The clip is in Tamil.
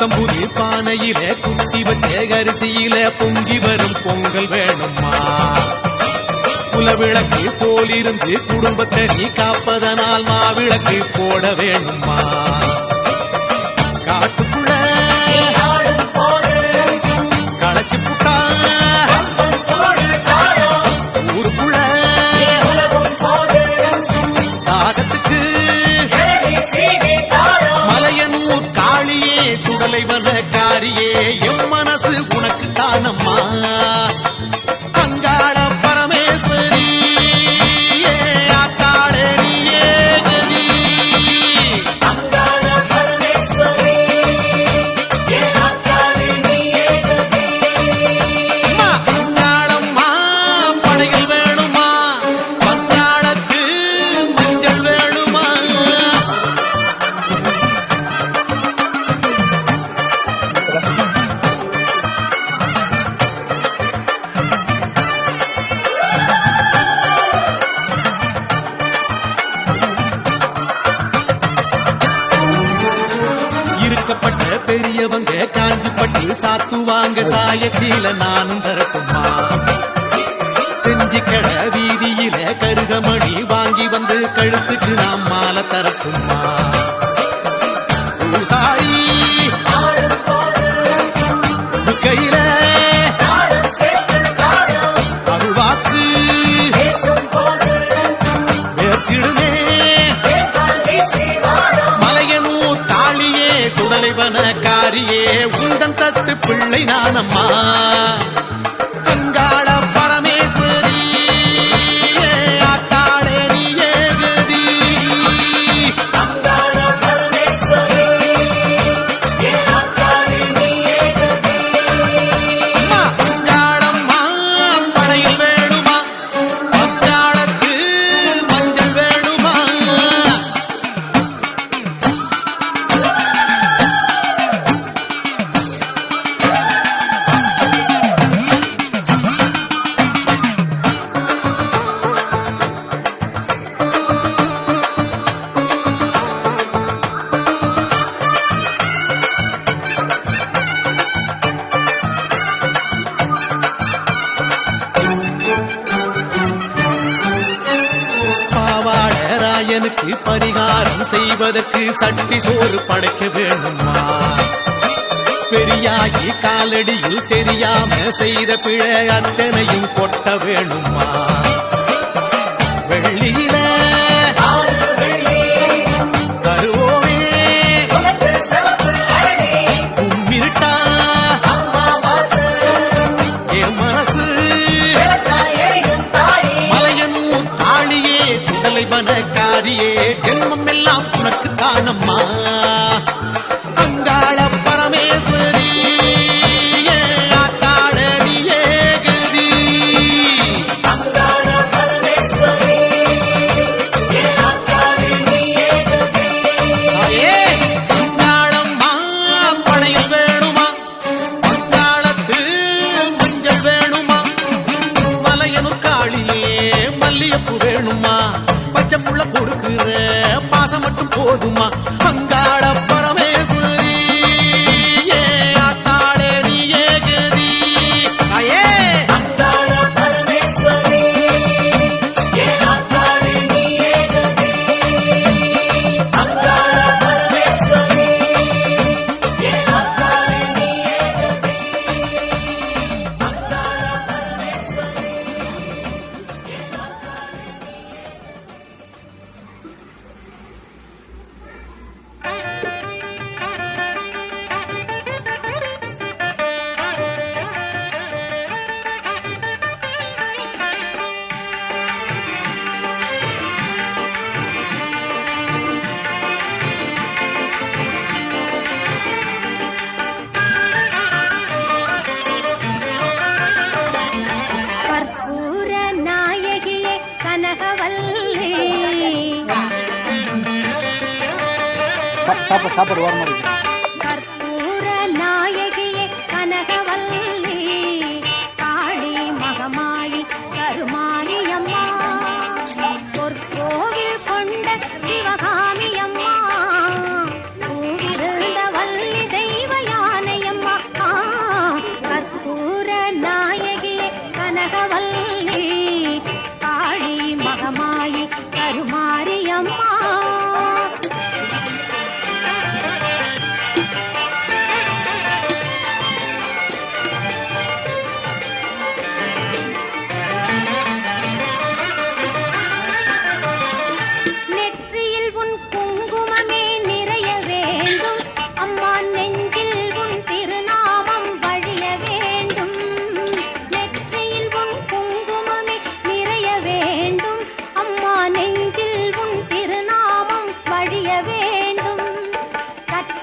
புத்தம்புது பானையில குத்தி வச்ச அரிசியில பொங்கி வரும் பொங்கல் வேணுமா? குலவிளக்கு போலிருந்து குடும்பத்தை நீ காப்பதனால் மாவிளக்கு போட வேணுமா? காட்டுக்குள்ள களைச்சு புட்டா ஊருக்குள்ள தாகத்துக்கு மலையனூர் காளியே சுடலை வனக்காரியே எம் மனசு உனக்கு தானம்மா. அங்காள பரமேஸ்வரி ஆத்தாளே நீயே கதி. அங்காளம்மா படைகள் வேணுமா? பங்காளத்து மஞ்சள் வேணுமா? இருக்கப்பட்ட பெரியவங்க காஞ்சிப்பட்டு சாத்துவாங்க சாயத்தில நானும் தரட்டுமா? செஞ்சி கட வீதியில கருகமணி வாங்கி வந்து கழுத்துக்கு நாம் மாலை தரட்டுமா? பூசாரி கையில அருள்வாக்கு வேர்த்திடுமே மலையனூர் காளியே சுடலை வனக்காரியே உந்தன் தத்து பிள்ளை நானம்மா. அங்காள பரமேஸ்வரி ஆத்தாளே நீயே கதி. அம்மா, அங்காளம்மா படையில் வேணுமா? பங்காளத்து மஞ்சள் வேணுமா? பாவாடராயனுக்கு பரிகாரம் செய்வதற்கு சட்டி சோறு படைக்க வேணுமா? பெரியாகி காலடியில் தெரியாம செய்த பிழை அத்தனையும் கொட்ட வேணுமா? வெள்ளியில தருவோமே கும்மிருட்டா என் மனசு மலையனூர் காளியே சுடலை வனக்காரியே ஜென்மம் எல்லாம் உனக்கு தானம்மா. அங்காள பரமேஸ்வரி ஆத்தாளே நீயே கதி. தாயே, அங்காளம்மா படையில் வேணுமா? பங்காளத்து மஞ்சள் வேணுமா? மலையனூர் காளியே மல்லியப்பு வேணுமா? பச்சை புள்ள கொடுக்கிற பாசம் மட்டும் போதுமா? அங்காள பரமேஸ்வரி ஆத்தாளே நீயே கதி. தாயே, சாப்பாடு வரமா இருக்கு.